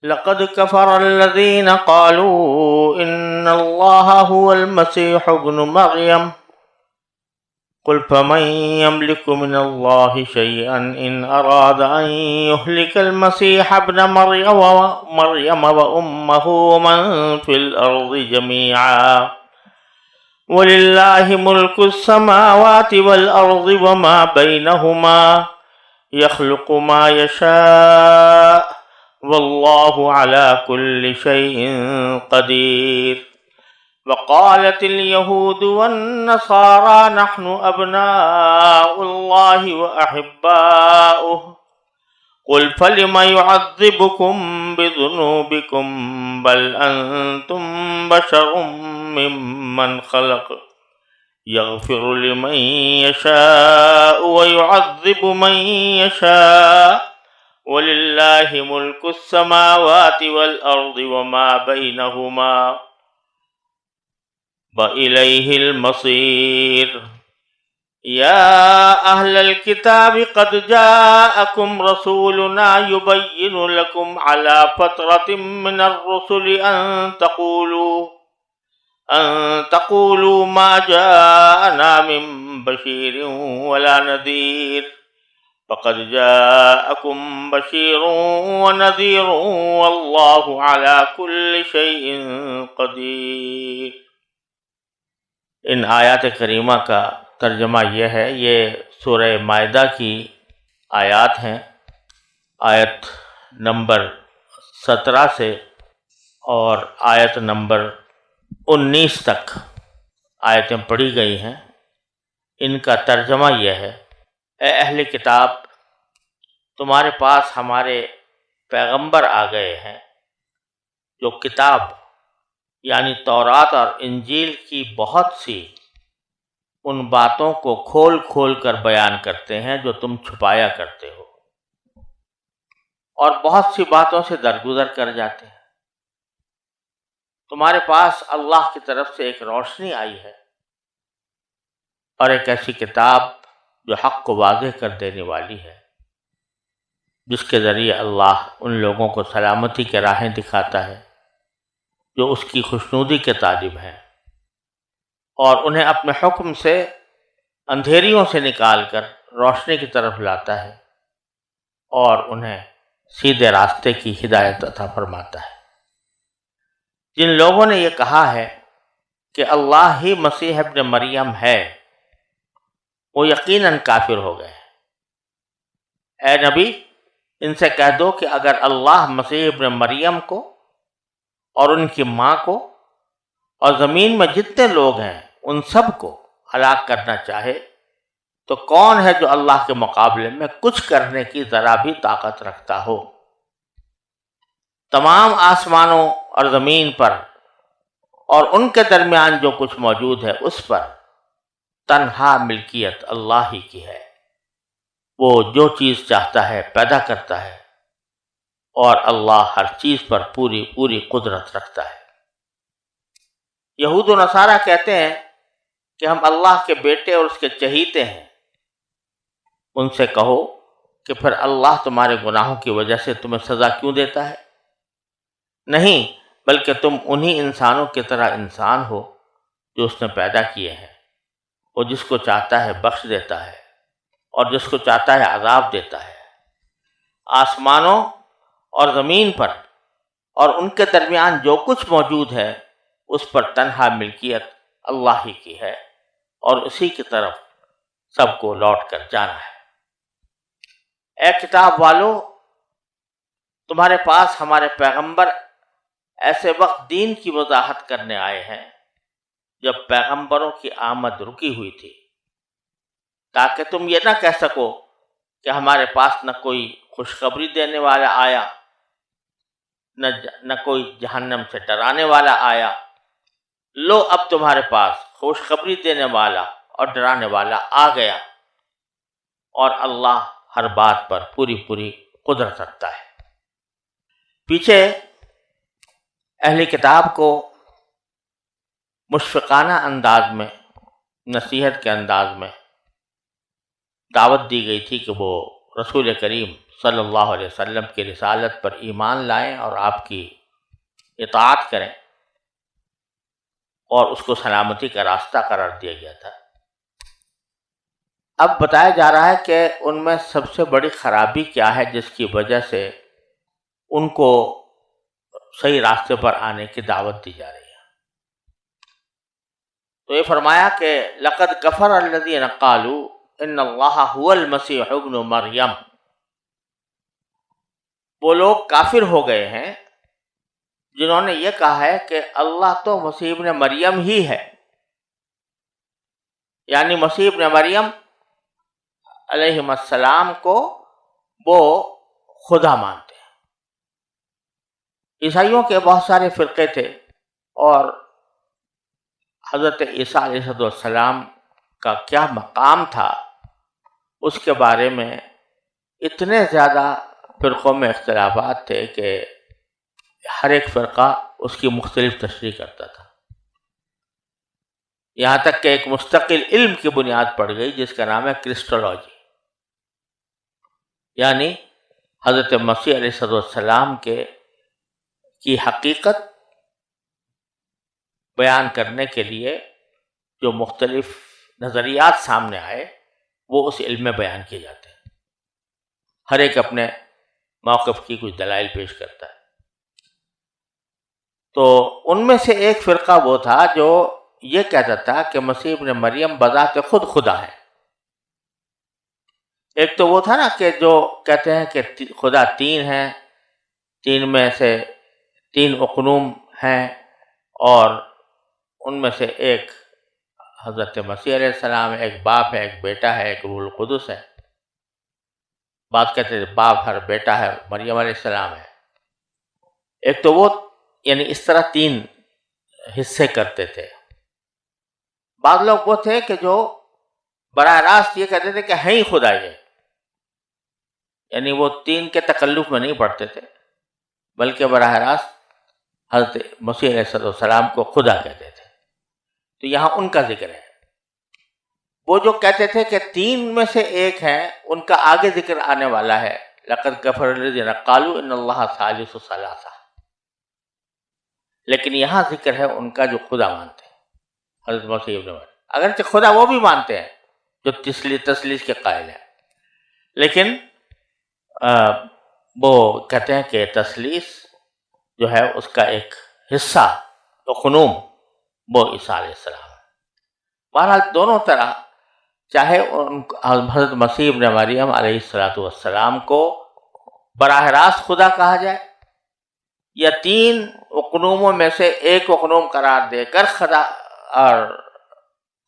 لقد كفر الذين قالوا إن الله هو المسيح ابن مريم قل فمن يملك من الله شيئا إن أراد أن يهلك المسيح ابن مريم وأمه ومن في الأرض جميعا ولله ملك السماوات والأرض وما بينهما يخلق ما يشاء والله على كل شيء قدير وقالت اليهود والنصارى نحن أبناء الله وأحباؤه قل فلم يعذبكم بذنوبكم بل أنتم بشر ممن خلق يغفر لمن يشاء ويعذب من يشاء ولله ملك السماوات والأرض وما بينهما وإليه المصير يا أهل الكتاب قد جاءكم رسولنا يبين لكم على فترة من الرسل أن تقولوا ما جاءنا من بشير ولا نذير فقد جاءكم بشير ونذير والله على كل شيء قدیر۔ ان آیات کریمہ کا ترجمہ یہ ہے، یہ سورہ مائدہ کی آیات ہیں، آیت نمبر 17 سے اور آیت نمبر 19 تک آیتیں پڑھی گئی ہیں۔ ان کا ترجمہ یہ ہے: اے اہل کتاب، تمہارے پاس ہمارے پیغمبر آ گئے ہیں جو کتاب یعنی تورات اور انجیل کی بہت سی ان باتوں کو کھول کھول کر بیان کرتے ہیں جو تم چھپایا کرتے ہو، اور بہت سی باتوں سے درگزر کر جاتے ہیں۔ تمہارے پاس اللہ کی طرف سے ایک روشنی آئی ہے اور ایک ایسی کتاب جو حق کو واضح کر دینے والی ہے، جس کے ذریعے اللہ ان لوگوں کو سلامتی کے راہیں دکھاتا ہے جو اس کی خوشنودی کے طالب ہیں، اور انہیں اپنے حکم سے اندھیریوں سے نکال کر روشنی کی طرف لاتا ہے اور انہیں سیدھے راستے کی ہدایت عطا فرماتا ہے۔ جن لوگوں نے یہ کہا ہے کہ اللہ ہی مسیح ابن مریم ہے، وہ یقیناً کافر ہو گئے ہیں۔ اے نبی، ان سے کہہ دو کہ اگر اللہ مسیح ابن مریم کو اور ان کی ماں کو اور زمین میں جتنے لوگ ہیں ان سب کو ہلاک کرنا چاہے تو کون ہے جو اللہ کے مقابلے میں کچھ کرنے کی ذرا بھی طاقت رکھتا ہو؟ تمام آسمانوں اور زمین پر اور ان کے درمیان جو کچھ موجود ہے اس پر تنہا ملکیت اللہ ہی کی ہے۔ وہ جو چیز چاہتا ہے پیدا کرتا ہے، اور اللہ ہر چیز پر پوری قدرت رکھتا ہے۔ یہود و نصارہ کہتے ہیں کہ ہم اللہ کے بیٹے اور اس کے چہیتے ہیں۔ ان سے کہو کہ پھر اللہ تمہارے گناہوں کی وجہ سے تمہیں سزا کیوں دیتا ہے؟ نہیں، بلکہ تم انہی انسانوں کی طرح انسان ہو جو اس نے پیدا کیے ہیں۔ وہ جس کو چاہتا ہے بخش دیتا ہے اور جس کو چاہتا ہے عذاب دیتا ہے۔ آسمانوں اور زمین پر اور ان کے درمیان جو کچھ موجود ہے اس پر تنہا ملکیت اللہ ہی کی ہے، اور اسی کی طرف سب کو لوٹ کر جانا ہے۔ اے کتاب والو، تمہارے پاس ہمارے پیغمبر ایسے وقت دین کی وضاحت کرنے آئے ہیں جب پیغمبروں کی آمد رکی ہوئی تھی، تاکہ تم یہ نہ کہہ سکو کہ ہمارے پاس نہ کوئی خوشخبری دینے والا آیا، نہ کوئی جہنم سے ڈرانے والا آیا۔ لو، اب تمہارے پاس خوشخبری دینے والا اور ڈرانے والا آ گیا، اور اللہ ہر بات پر پوری قدرت رکھتا ہے۔ پیچھے اہل کتاب کو مشفقانہ انداز میں، نصیحت کے انداز میں دعوت دی گئی تھی کہ وہ رسول کریم صلی اللہ علیہ وسلم کی رسالت پر ایمان لائیں اور آپ کی اطاعت کریں، اور اس کو سلامتی کا راستہ قرار دیا گیا تھا۔ اب بتایا جا رہا ہے کہ ان میں سب سے بڑی خرابی کیا ہے جس کی وجہ سے ان کو صحیح راستے پر آنے کی دعوت دی جا رہی ہے۔ تو یہ فرمایا کہ لقد کفر الذین قالوا ان اللہ هو المسیح ابن مریم، وہ لوگ کافر ہو گئے ہیں جنہوں نے یہ کہا ہے کہ اللہ تو مسیح ابن مریم ہی ہے، یعنی مسیح ابن مریم علیہ السلام کو وہ خدا مانتے ہیں۔ عیسائیوں کے بہت سارے فرقے تھے، اور حضرت عیسیٰ علیہ السلام کا کیا مقام تھا اس کے بارے میں اتنے زیادہ فرقوں میں اختلافات تھے کہ ہر ایک فرقہ اس کی مختلف تشریح کرتا تھا، یہاں تک کہ ایک مستقل علم کی بنیاد پڑ گئی جس کا نام ہے کرسٹولوجی، یعنی حضرت مسیح علیہ السلام کی حقیقت بیان کرنے کے لیے جو مختلف نظریات سامنے آئے وہ اس علم میں بیان کیے جاتے ہیں۔ ہر ایک اپنے موقف کی کچھ دلائل پیش کرتا ہے۔ تو ان میں سے ایک فرقہ وہ تھا جو یہ کہتا تھا کہ مسیح ابن مریم بذات خود خدا ہے۔ ایک تو وہ تھا نا کہ جو کہتے ہیں کہ خدا تین ہیں، تین میں سے تین اقنوم ہیں، اور ان میں سے ایک حضرت مسیح علیہ السلام ہے، ایک باپ ہے، ایک بیٹا ہے، ایک روح القدس ہے۔ بات کہتے ہیں باپ ہے، بیٹا ہے، مریم علیہ السلام ہے۔ ایک تو وہ یعنی اس طرح تین حصے کرتے تھے۔ بعض لوگ وہ تھے کہ جو براہ راست یہ کہتے تھے کہ ہے ہی خدا یہ، یعنی وہ تین کے تکلف میں نہیں پڑتے تھے بلکہ براہ راست حضرت مسیح علیہ السلام کو خدا کہتے تھے۔ تو یہاں ان کا ذکر ہے۔ وہ جو کہتے تھے کہ تین میں سے ایک ہیں، ان کا آگے ذکر آنے والا ہے، لقد کفر الذین قالوا ان اللہ ثالث ثلاثہ، لیکن یہاں ذکر ہے ان کا جو خدا مانتے ہیں، حضرت مسیح ابن مریم۔ اگرچہ خدا وہ بھی مانتے ہیں جو تثلیث کے قائل ہیں، لیکن وہ کہتے ہیں کہ تثلیث جو ہے اس کا ایک حصہ اقنوم وہ عیسیٰ علیہ السلام ہے۔ بہرحال دونوں طرح، چاہے حضرت مسیح ابن مریم علیہ السلام کو براہ راست خدا کہا جائے یا تین اقنوموں میں سے ایک اقنوم قرار دے کر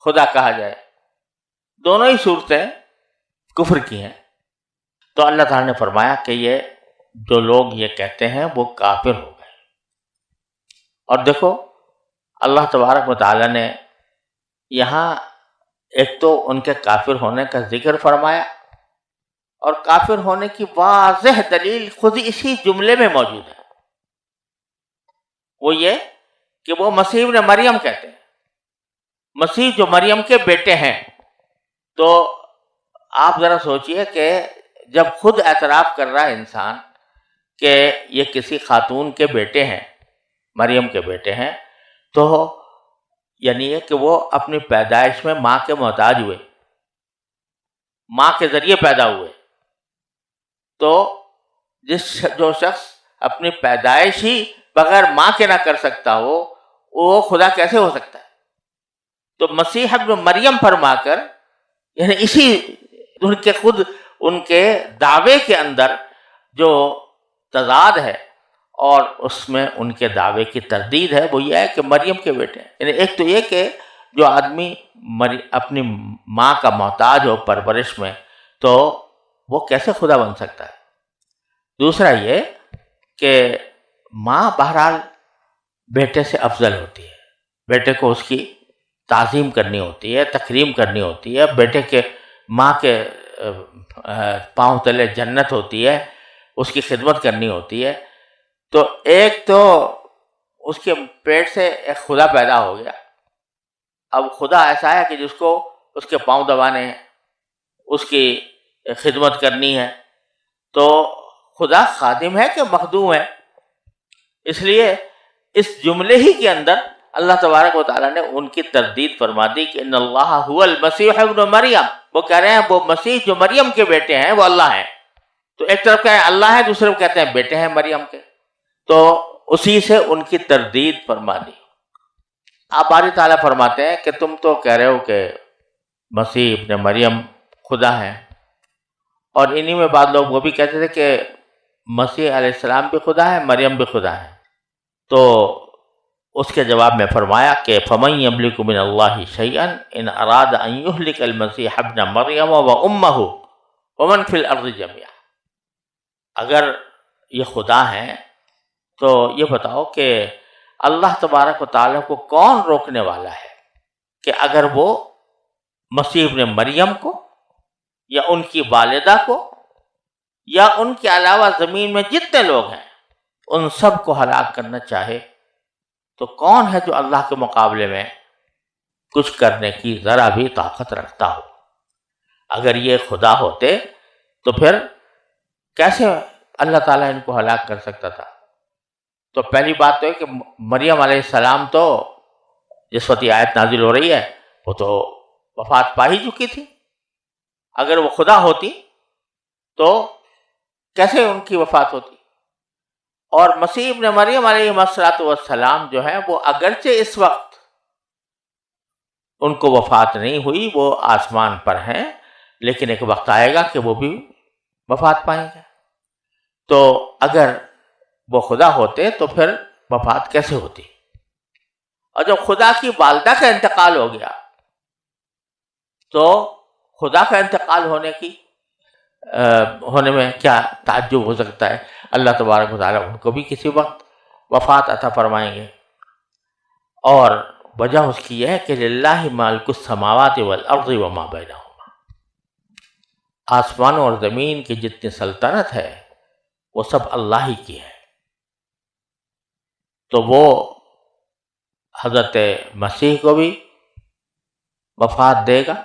خدا کہا جائے، دونوں ہی صورتیں کفر کی ہیں۔ تو اللہ تعالیٰ نے فرمایا کہ یہ جو لوگ یہ کہتے ہیں وہ کافر ہو گئے۔ اور دیکھو اللہ تبارک و تعالیٰ نے یہاں ایک تو ان کے کافر ہونے کا ذکر فرمایا، اور کافر ہونے کی واضح دلیل خود اسی جملے میں موجود ہے۔ وہ یہ کہ وہ مسیح ابن مریم کہتے ہیں، مسیح جو مریم کے بیٹے ہیں۔ تو آپ ذرا سوچئے کہ جب خود اعتراف کر رہا ہے انسان کہ یہ کسی خاتون کے بیٹے ہیں، مریم کے بیٹے ہیں، تو یعنی یہ کہ وہ اپنی پیدائش میں ماں کے محتاج ہوئے، ماں کے ذریعے پیدا ہوئے۔ تو جو شخص اپنی پیدائش ہی بغیر ماں کے نہ کر سکتا ہو، وہ خدا کیسے ہو سکتا ہے؟ تو مسیح ابن مریم فرما کر یعنی اسی ان کے دعوے کے اندر جو تضاد ہے اور اس میں ان کے دعوے کی تردید ہے، وہ یہ ہے کہ مریم کے بیٹے ہیں۔ یعنی ایک تو یہ کہ جو آدمی اپنی ماں کا محتاج ہو پرورش میں، تو وہ کیسے خدا بن سکتا ہے؟ دوسرا یہ کہ ماں بہرحال بیٹے سے افضل ہوتی ہے، بیٹے کو اس کی تعظیم کرنی ہوتی ہے، تکریم کرنی ہوتی ہے، بیٹے کے ماں کے پاؤں تلے جنت ہوتی ہے، اس کی خدمت کرنی ہوتی ہے۔ تو ایک تو اس کے پیٹ سے ایک خدا پیدا ہو گیا، اب خدا ایسا ہے کہ جس کو اس کے پاؤں دبانے ہیں، اس کی خدمت کرنی ہے، تو خدا خادم ہے کہ مخدوم ہے؟ اس لیے اس جملے ہی کے اندر اللہ تبارک و تعالیٰ نے ان کی تردید فرما دی کہ ان اللہ هو المسیح ابن مریم، وہ کہہ رہے ہیں وہ مسیح جو مریم کے بیٹے ہیں وہ اللہ ہیں. تو ایک طرف کہتے ہیں اللہ ہے، دوسرے طرف کہتے ہیں بیٹے ہیں مریم کے. تو اسی سے ان کی تردید فرما دی. آپ باری تعالیٰ فرماتے ہیں کہ تم تو کہہ رہے ہو کہ مسیح ابن مریم خدا ہے، اور انہی میں بعض لوگ وہ بھی کہتے تھے کہ مسیح علیہ السلام بھی خدا ہے، مریم بھی خدا ہے. تو اس کے جواب میں فرمایا کہ فَمَن يَمْلِكُ مِنَ اللَّهِ شَيْئًا إِنْ أَرَادَ أَن يُهْلِكَ الْمَسِيحَ ابْنَ مَرْيَمَ وَأُمَّهُ وَمَنْ فِي الْأَرْضِ جَمِيعًا. اگر یہ خدا ہیں تو یہ بتاؤ کہ اللہ تبارک و تعالیٰ کو کون روکنے والا ہے کہ اگر وہ مسیح ابن مریم کو یا ان کی والدہ کو یا ان کے علاوہ زمین میں جتنے لوگ ہیں ان سب کو ہلاک کرنا چاہے، تو کون ہے جو اللہ کے مقابلے میں کچھ کرنے کی ذرا بھی طاقت رکھتا ہو؟ اگر یہ خدا ہوتے تو پھر کیسے اللہ تعالیٰ ان کو ہلاک کر سکتا تھا؟ تو پہلی بات تو ہے کہ مریم علیہ السلام تو جس وقت یہ آیت نازل ہو رہی ہے وہ تو وفات پا ہی چکی تھی. اگر وہ خدا ہوتی تو کیسے ان کی وفات ہوتی؟ اور مسیح ابن مریم علیہ السلام جو ہے وہ اگرچہ اس وقت ان کو وفات نہیں ہوئی، وہ آسمان پر ہیں، لیکن ایک وقت آئے گا کہ وہ بھی وفات پائیں گے. تو اگر وہ خدا ہوتے تو پھر وفات کیسے ہوتی؟ اور جب خدا کی والدہ کا انتقال ہو گیا تو خدا کا انتقال ہونے میں کیا تعجب ہو سکتا ہے؟ اللہ تبارک و تعالیٰ ان کو بھی کسی وقت وفات عطا فرمائیں گے. اور وجہ اس کی یہ ہے کہ للہ ملک السماوات والارض وما بینہما، آسمانوں اور زمین کی جتنی سلطنت ہے وہ سب اللہ ہی کی ہے. تو وہ حضرت مسیح کو بھی وفات دے گا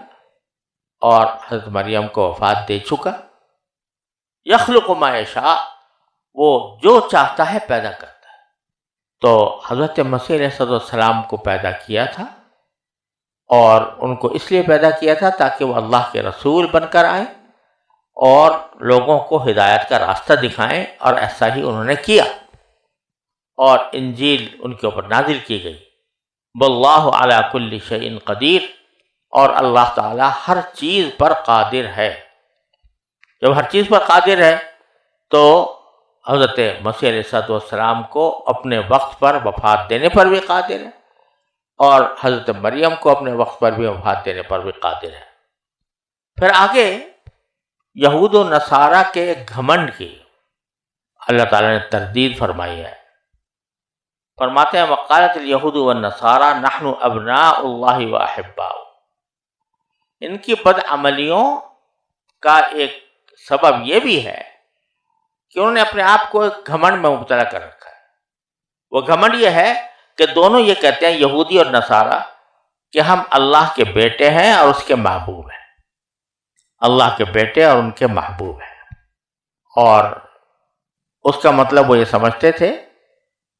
اور حضرت مریم کو وفات دے چکا. یخلق ما یشاء، وہ جو چاہتا ہے پیدا کرتا ہے. تو حضرت مسیح علیہ السلام کو پیدا کیا تھا، اور ان کو اس لیے پیدا کیا تھا تاکہ وہ اللہ کے رسول بن کر آئیں اور لوگوں کو ہدایت کا راستہ دکھائیں، اور ایسا ہی انہوں نے کیا. اور انجیل ان کے اوپر نازل کی گئی. واللہ علی کل شیء قدیر، اور اللہ تعالیٰ ہر چیز پر قادر ہے. جب ہر چیز پر قادر ہے تو حضرت مسیح علیہ السلام کو اپنے وقت پر وفات دینے پر بھی قادر ہے، اور حضرت مریم کو اپنے وقت پر بھی وفات دینے پر بھی قادر ہے. پھر آگے یہود و نصارہ کے گھمنڈ کی اللہ تعالیٰ نے تردید فرمائی ہے. فرماتے ہیں وقالت الیہود والنصارى نحن ابناء اللہ واحباؤہ. ان کی بدعملیوں کا ایک سبب یہ بھی ہے کہ انہوں نے اپنے آپ کو ایک گھمنڈ میں مبتلا کر رکھا ہے. وہ گھمنڈ یہ ہے کہ دونوں یہ کہتے ہیں، یہودی اور نصارہ، کہ ہم اللہ کے بیٹے ہیں اور اس کے محبوب ہیں. اللہ کے بیٹے اور ان کے محبوب ہیں. اور اس کا مطلب وہ یہ سمجھتے تھے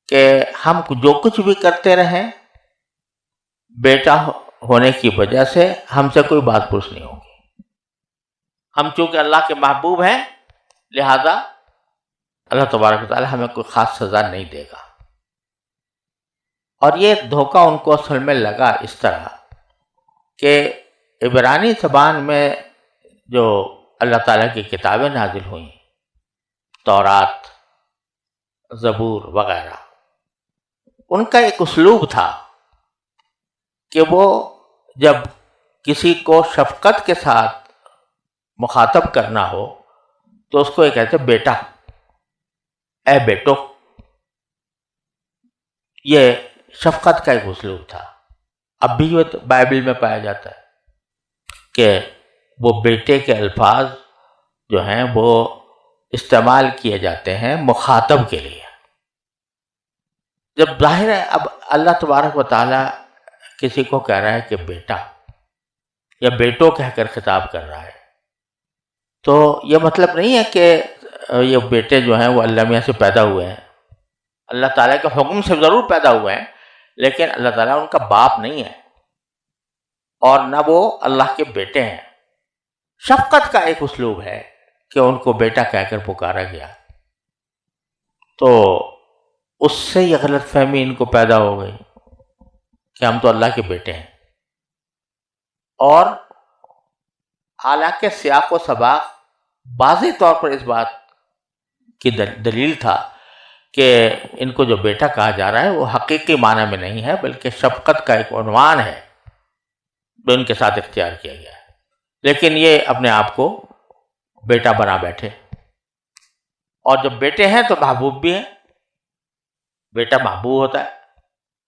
کہ ہم جو کچھ بھی کرتے رہیں بیٹا ہونے کی وجہ سے ہم سے کوئی بات پوچھ نہیں ہوگی. ہم چونکہ اللہ کے محبوب ہیں لہذا اللہ تبارک و تعالی ہمیں کوئی خاص سزا نہیں دے گا. اور یہ دھوکہ ان کو اصل میں لگا اس طرح کہ عبرانی زبان میں جو اللہ تعالیٰ کی کتابیں نازل ہوئیں، تورات، زبور وغیرہ، ان کا ایک اسلوب تھا کہ وہ جب کسی کو شفقت کے ساتھ مخاطب کرنا ہو تو اس کو یہ کہتے بیٹا، اے بیٹو. یہ شفقت کا ایک اسلوب تھا. اب بھی یہ بائبل میں پایا جاتا ہے کہ وہ بیٹے کے الفاظ جو ہیں وہ استعمال کیے جاتے ہیں مخاطب کے لیے. جب ظاہر ہے اب اللہ تبارک و تعالیٰ کسی کو کہہ رہا ہے کہ بیٹا یا بیٹو کہہ کر خطاب کر رہا ہے، تو یہ مطلب نہیں ہے کہ یہ بیٹے جو ہیں وہ اللہ میاں سے پیدا ہوئے ہیں، اللہ تعالیٰ کے حکم سے ضرور پیدا ہوئے ہیں، لیکن اللہ تعالیٰ ان کا باپ نہیں ہے اور نہ وہ اللہ کے بیٹے ہیں۔ شفقت کا ایک اسلوب ہے کہ ان کو بیٹا کہہ کر پکارا گیا، تو اس سے یہ غلط فہمی ان کو پیدا ہو گئی کہ ہم تو اللہ کے بیٹے ہیں۔ اور حالانکہ سیاق و سباق واضح طور پر اس بات کی دلیل تھا کہ ان کو جو بیٹا کہا جا رہا ہے وہ حقیقی معنی میں نہیں ہے، بلکہ شفقت کا ایک عنوان ہے جو ان کے ساتھ اختیار کیا گیا ہے، لیکن یہ اپنے آپ کو بیٹا بنا بیٹھے۔ اور جب بیٹے ہیں تو محبوب بھی ہیں، بیٹا محبوب ہوتا ہے،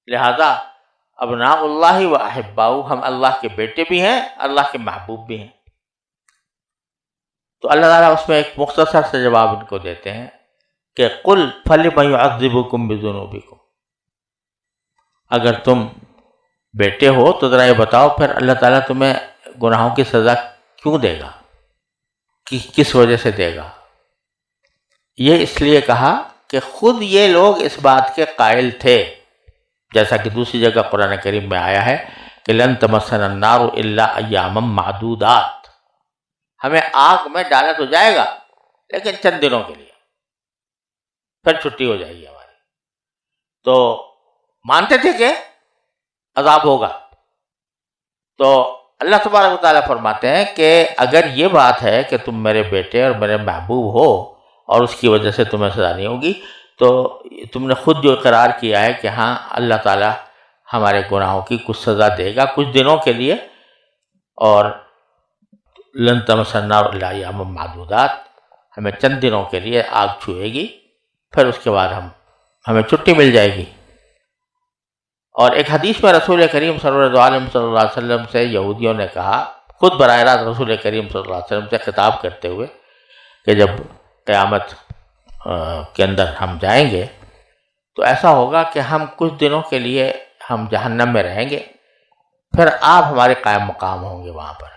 لہذا ابناء اللہ و احباؤ، ہم اللہ کے بیٹے بھی ہیں، اللہ کے محبوب بھی ہیں۔ تو اللہ تعالیٰ اس میں ایک مختصر سے جواب ان کو دیتے ہیں کہ قل فلم یعذبکم بذنوبکم، اگر تم بیٹے ہو تو ذرا یہ بتاؤ پھر اللہ تعالیٰ تمہیں گناہوں کی سزا کیوں دے گا، کس وجہ سے دے گا؟ یہ اس لیے کہا کہ خود یہ لوگ اس بات کے قائل تھے، جیسا کہ دوسری جگہ قرآن کریم میں آیا ہے کہ لن تمسنا النار الا ایاما معدودات، ہمیں آگ میں ڈالا تو جائے گا لیکن چند دنوں کے لیے، پھر چھٹی ہو جائے گی ہماری۔ تو مانتے تھے کہ عذاب ہوگا۔ تو اللہ تبارک و تعالیٰ فرماتے ہیں کہ اگر یہ بات ہے کہ تم میرے بیٹے اور میرے محبوب ہو اور اس کی وجہ سے تمہیں سزا نہیں ہوگی، تو تم نے خود جو اقرار کیا ہے کہ ہاں اللہ تعالیٰ ہمارے گناہوں کی کچھ سزا دے گا کچھ دنوں کے لیے، اور لن تمسنا النار الا ایاما معدودات، ہمیں چند دنوں کے لیے آگ چھوئے گی، پھر اس کے بعد ہمیں چھٹی مل جائے گی۔ اور ایک حدیث میں رسول کریم صلی اللہ علیہ وسلم سے یہودیوں نے کہا، خود براہ راست رسول کریم صلی اللہ علیہ وسلم سے خطاب کرتے ہوئے، کہ جب قیامت کے اندر ہم جائیں گے تو ایسا ہوگا کہ ہم کچھ دنوں کے لیے ہم جہنم میں رہیں گے، پھر آپ ہمارے قائم مقام ہوں گے وہاں پر،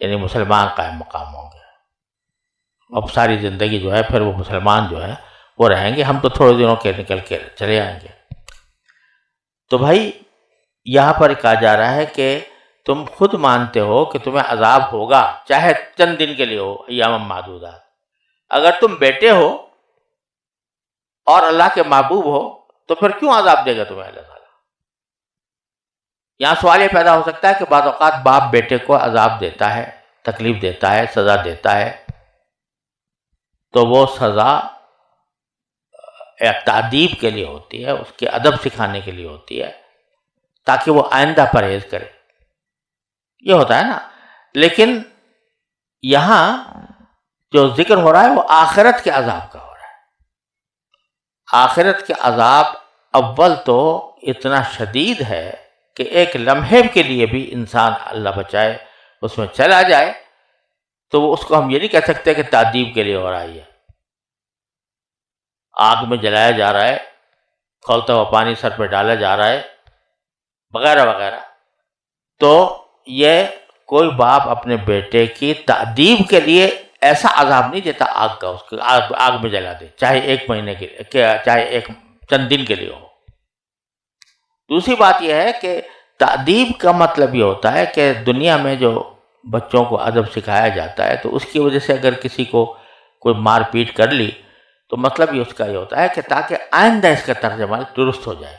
یعنی مسلمان قائم مقام ہوں گے، اب ساری زندگی جو ہے پھر وہ مسلمان جو ہے وہ رہیں گے، ہم تو تھوڑے دنوں کے نکل کے چلے آئیں گے۔ تو بھائی یہاں پر کہا جا رہا ہے کہ تم خود مانتے ہو کہ تمہیں عذاب ہوگا، چاہے چند دن کے لیے ہو، ایام معدودات۔ اگر تم بیٹے ہو اور اللہ کے محبوب ہو تو پھر کیوں عذاب دے گا تمہیں اللہ تعالیٰ؟ یہاں سوال یہ پیدا ہو سکتا ہے کہ بعض اوقات باپ بیٹے کو عذاب دیتا ہے، تکلیف دیتا ہے، سزا دیتا ہے، تو وہ سزا ایک تعدیب کے لیے ہوتی ہے، اس کے ادب سکھانے کے لیے ہوتی ہے، تاکہ وہ آئندہ پرہیز کرے، یہ ہوتا ہے نا۔ لیکن یہاں جو ذکر ہو رہا ہے وہ آخرت کے عذاب کا ہو رہا ہے۔ آخرت کے عذاب اول تو اتنا شدید ہے کہ ایک لمحے کے لیے بھی انسان اللہ بچائے اس میں چلا جائے تو وہ اس کو ہم یہ نہیں کہہ سکتے کہ تعذیب کے لیے ہو رہا ہے، آگ میں جلایا جا رہا ہے، کھولتا ہوا پانی سر پہ ڈالا جا رہا ہے وغیرہ وغیرہ، تو یہ کوئی باپ اپنے بیٹے کی تعذیب کے لیے ایسا عذاب نہیں دیتا آگ کا، اس کو آگ میں جلا دے، چاہے ایک مہینے کے لیے، چاہے ایک چند دن کے لیے ہو۔ دوسری بات یہ ہے کہ تعذیب کا مطلب یہ ہوتا ہے کہ دنیا میں جو بچوں کو ادب سکھایا جاتا ہے تو اس کی وجہ سے اگر کسی کو کوئی مار پیٹ کر لی تو مطلب یہ اس کا یہ ہوتا ہے کہ تاکہ آئندہ اس کا ترجمہ درست ہو جائے۔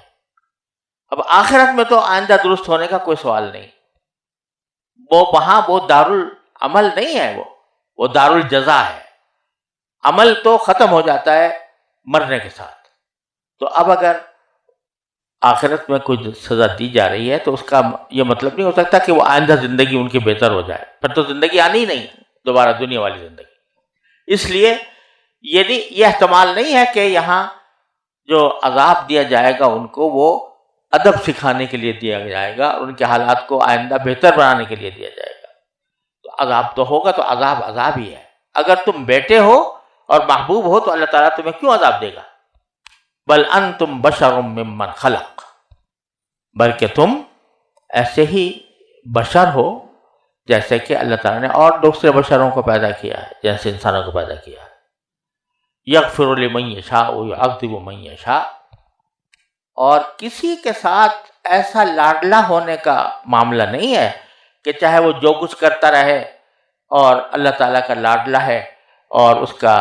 اب آخرت میں تو آئندہ درست ہونے کا کوئی سوال نہیں، وہ وہاں وہ دارالعمل نہیں ہے، وہ دارالجزا ہے، عمل تو ختم ہو جاتا ہے مرنے کے ساتھ۔ تو اب اگر آخرت میں کوئی سزا دی جا رہی ہے تو اس کا یہ مطلب نہیں ہو سکتا کہ وہ آئندہ زندگی ان کی بہتر ہو جائے، پھر تو زندگی آنی ہی نہیں دوبارہ دنیا والی زندگی۔ اس لیے یہ احتمال نہیں ہے کہ یہاں جو عذاب دیا جائے گا ان کو وہ ادب سکھانے کے لیے دیا جائے گا، اور ان کے حالات کو آئندہ بہتر بنانے کے لیے دیا جائے گا۔ تو عذاب تو ہوگا، تو عذاب ہی ہے۔ اگر تم بیٹے ہو اور محبوب ہو تو اللہ تعالیٰ تمہیں کیوں عذاب دے گا؟ بل انتم بشر ممن خلق، بلکہ تم ایسے ہی بشر ہو جیسے کہ اللہ تعالیٰ نے اور دوسرے بشروں کو پیدا کیا ہے، جیسے انسانوں کو پیدا کیا ہے۔ یغفر لمن یشاء ویعذب من یشاء، اور کسی کے ساتھ ایسا لاڈلا ہونے کا معاملہ نہیں ہے کہ چاہے وہ جو کچھ کرتا رہے اور اللہ تعالیٰ کا لاڈلا ہے اور اس کا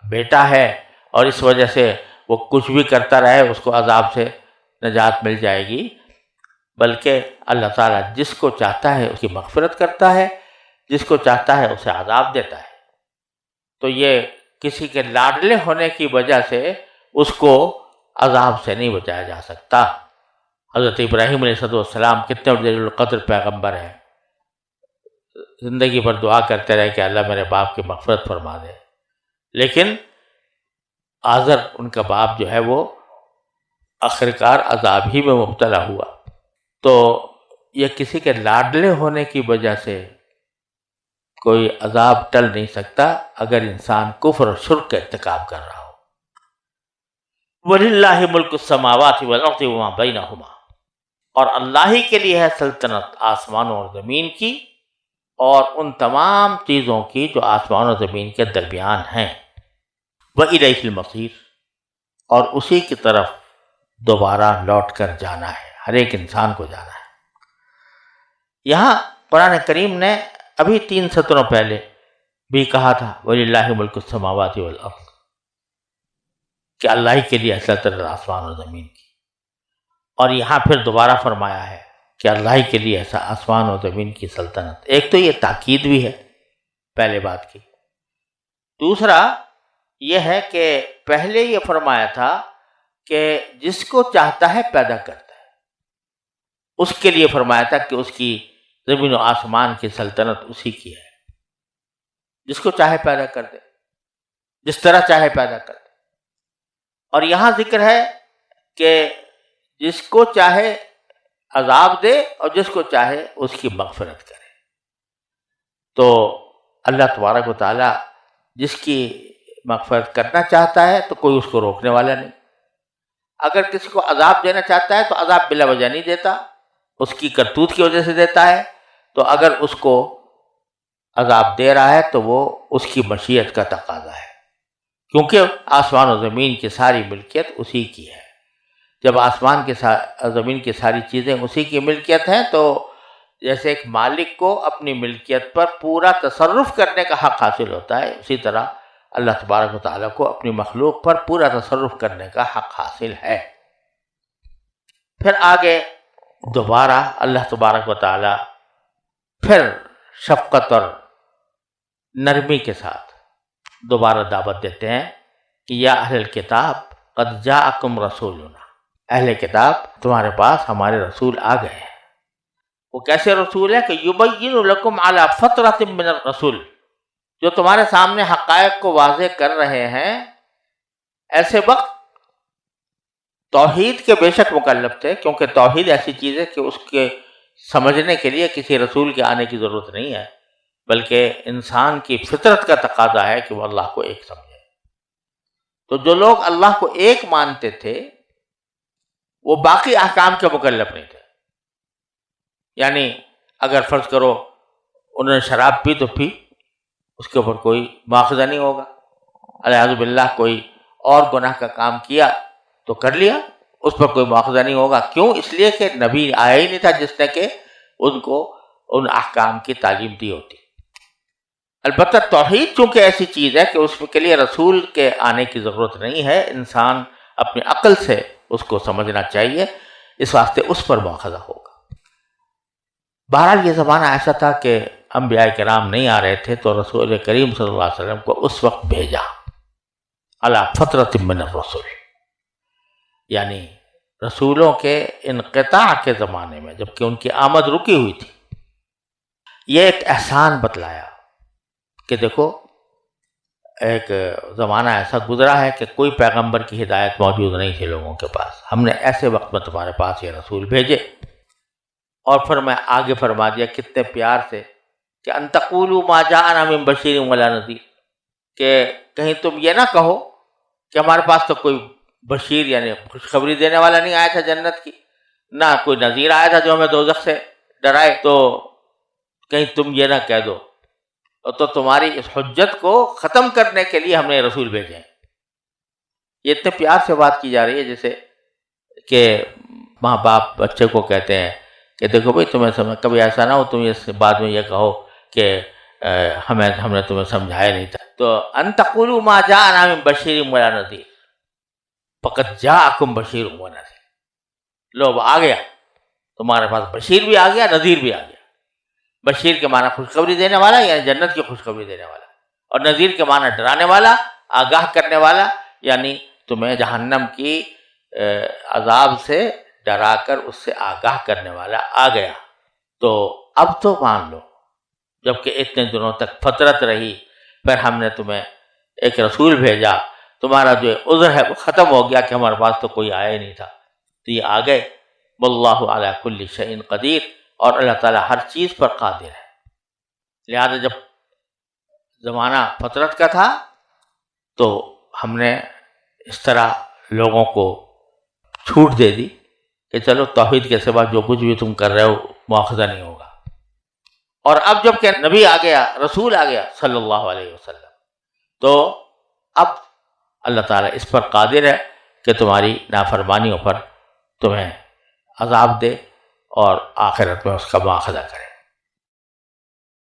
بیٹا ہے اور اس وجہ سے وہ کچھ بھی کرتا رہے اس کو عذاب سے نجات مل جائے گی، بلکہ اللہ تعالیٰ جس کو چاہتا ہے اس کی مغفرت کرتا ہے، جس کو چاہتا ہے اسے عذاب دیتا ہے۔ تو یہ کسی کے لاڈلے ہونے کی وجہ سے اس کو عذاب سے نہیں بچایا جا سکتا۔ حضرت ابراہیم علیہ السلام کتنے جلیل القدر پیغمبر ہیں، زندگی بھر دعا کرتے رہے کہ اللہ میرے باپ کی مغفرت فرما دے، لیکن آزر ان کا باپ جو ہے وہ آخرکار عذاب ہی میں مبتلا ہوا۔ تو یہ کسی کے لاڈلے ہونے کی وجہ سے کوئی عذاب ٹل نہیں سکتا اگر انسان کفر اور شرک کا ارتکاب کر رہا ہو۔ وَلِلَّهِ مُلْكُ السَّمَاوَاتِ وَالْأَرْضِ وَمَا بَيْنَهُمَا، اور اللہ ہی کے لیے ہے سلطنت آسمانوں اور زمین کی اور ان تمام چیزوں کی جو آسمان اور زمین کے درمیان ہیں۔ وَإِلَيْهِ الْمَصِيرُ، اور اسی کی طرف دوبارہ لوٹ کر جانا ہے، ہر ایک انسان کو جانا ہے۔ یہاں قرآن کریم نے ابھی 3 سطروں پہلے بھی کہا تھا وَلِلَّهِ مُلْكُ السَّمَاوَاتِ وَالْأَرْضِ، کہ اللہ ہی کے لیے سلطنت آسمان اور زمین کی، اور یہاں پھر دوبارہ فرمایا ہے کہ اللہ ہی کے لیے ایسا آسمان اور زمین کی سلطنت۔ ایک تو یہ تاکید بھی ہے پہلے بات کی، دوسرا یہ ہے کہ پہلے یہ فرمایا تھا کہ جس کو چاہتا ہے پیدا کرتا ہے، اس کے لیے فرمایا تھا کہ اس کی زمین و آسمان کی سلطنت اسی کی ہے، جس کو چاہے پیدا کر دے، جس طرح چاہے پیدا کر دے۔ اور یہاں ذکر ہے کہ جس کو چاہے عذاب دے اور جس کو چاہے اس کی مغفرت کرے۔ تو اللہ تبارک و تعالیٰ جس کی مغفرت کرنا چاہتا ہے تو کوئی اس کو روکنے والا نہیں، اگر کسی کو عذاب دینا چاہتا ہے تو عذاب بلا وجہ نہیں دیتا، اس کی کرتوت کی وجہ سے دیتا ہے، تو اگر اس کو عذاب دے رہا ہے تو وہ اس کی مشیت کا تقاضا ہے، کیونکہ آسمان و زمین کی ساری ملکیت اسی کی ہے۔ جب آسمان کے زمین کی ساری چیزیں اسی کی ملکیت ہیں تو جیسے ایک مالک کو اپنی ملکیت پر پورا تصرف کرنے کا حق حاصل ہوتا ہے، اسی طرح اللہ تبارک و تعالیٰ کو اپنی مخلوق پر پورا تصرف کرنے کا حق حاصل ہے۔ پھر آگے دوبارہ اللہ تبارک و تعالیٰ پھر شفقت اور نرمی کے ساتھ دوبارہ دعوت دیتے ہیں کہ یا اہل الکتاب قد جاءکم رسولنا، اہل کتاب تمہارے پاس ہمارے رسول آ گئے ہیں۔ وہ کیسے رسول ہے کہ یبین لکم علی فترۃ من الرسول، جو تمہارے سامنے حقائق کو واضح کر رہے ہیں۔ ایسے وقت توحید کے بے شک مکلف تھے، کیونکہ توحید ایسی چیز ہے کہ اس کے سمجھنے کے لیے کسی رسول کے آنے کی ضرورت نہیں ہے، بلکہ انسان کی فطرت کا تقاضا ہے کہ وہ اللہ کو ایک سمجھے۔ تو جو لوگ اللہ کو ایک مانتے تھے وہ باقی احکام کے مکلف نہیں تھے، یعنی اگر فرض کرو انہوں نے شراب پی تو پی، اس کے اوپر کوئی مواخذہ نہیں ہوگا، الیاذ باللہ کوئی اور گناہ کا کام کیا تو کر لیا، اس پر کوئی مواخذہ نہیں ہوگا۔ کیوں؟ اس لیے کہ نبی آیا ہی نہیں تھا جس نے کہ ان کو ان احکام کی تعلیم دی ہوتی۔ البتہ توحید چونکہ ایسی چیز ہے کہ اس کے لیے رسول کے آنے کی ضرورت نہیں ہے، انسان اپنی عقل سے اس کو سمجھنا چاہیے، اس واسطے اس پر مواخذہ ہوگا۔ بہرحال یہ زمانہ ایسا تھا کہ انبیاء کرام نہیں آ رہے تھے، تو رسول کریم صلی اللہ علیہ وسلم کو اس وقت بھیجا علی فترۃ من الرسل، یعنی رسولوں کے انقطاع کے زمانے میں، جبکہ ان کی آمد رکی ہوئی تھی۔ یہ ایک احسان بتلایا کہ دیکھو ایک زمانہ ایسا گزرا ہے کہ کوئی پیغمبر کی ہدایت موجود نہیں تھی لوگوں کے پاس، ہم نے ایسے وقت میں تمہارے پاس یہ رسول بھیجے۔ اور پھر میں آگے فرما دیا کتنے پیار سے کہ ان تقولوا ما جاءنا من بشیر ولا نذیر، کہ کہیں تم یہ نہ کہو کہ ہمارے پاس تو کوئی بشیر یعنی خوشخبری دینے والا نہیں آیا تھا جنت کی، نہ کوئی نذیر آیا تھا جو ہمیں دوزخ سے ڈرائے۔ تو کہیں تم یہ نہ کہہ دو، تو تمہاری اس حجت کو ختم کرنے کے لیے ہم نے رسول بھیجے ہیں۔ یہ اتنے پیار سے بات کی جا رہی ہے جیسے کہ ماں باپ بچے کو کہتے ہیں کہ دیکھو بھائی تمہیں سمجھ، کبھی ایسا نہ ہو تم اس بعد میں یہ کہو کہ ہم نے تمہیں سمجھایا نہیں تھا۔ تو ان تقولوا ما جاءنا من بشیر ولا نذیر فقد جاءکم بشیر ونذیر، لو آ گیا تمہارے پاس، بشیر بھی آ گیا، نذیر بھی آ گیا۔ بشیر کے معنی خوشخبری دینے والا، یعنی جنت کی خوشخبری دینے والا، اور نذیر کے معنی ڈرانے والا، آگاہ کرنے والا، یعنی تمہیں جہنم کی عذاب سے ڈرا کر اس سے آگاہ کرنے والا آ گیا۔ تو اب تو مان لو، جبکہ اتنے دنوں تک فترت رہی، پھر ہم نے تمہیں ایک رسول بھیجا، تمہارا جو عذر ہے وہ ختم ہو گیا کہ ہمارے پاس تو کوئی آیا ہی نہیں تھا، تو یہ آ گئے۔ واللہ علی کل شیء قدیر، اور اللہ تعالیٰ ہر چیز پر قادر ہے۔ لہذا جب زمانہ فترت کا تھا تو ہم نے اس طرح لوگوں کو چھوٹ دے دی کہ چلو توحید کے سوا جو کچھ بھی تم کر رہے ہو مواخذہ نہیں ہوگا۔ اور اب جب کہ نبی آ گیا، رسول آ گیا صلی اللہ علیہ وسلم، تو اب اللہ تعالیٰ اس پر قادر ہے کہ تمہاری نافرمانیوں پر تمہیں عذاب دے اور آخرت میں اس کا مواخذہ کرے۔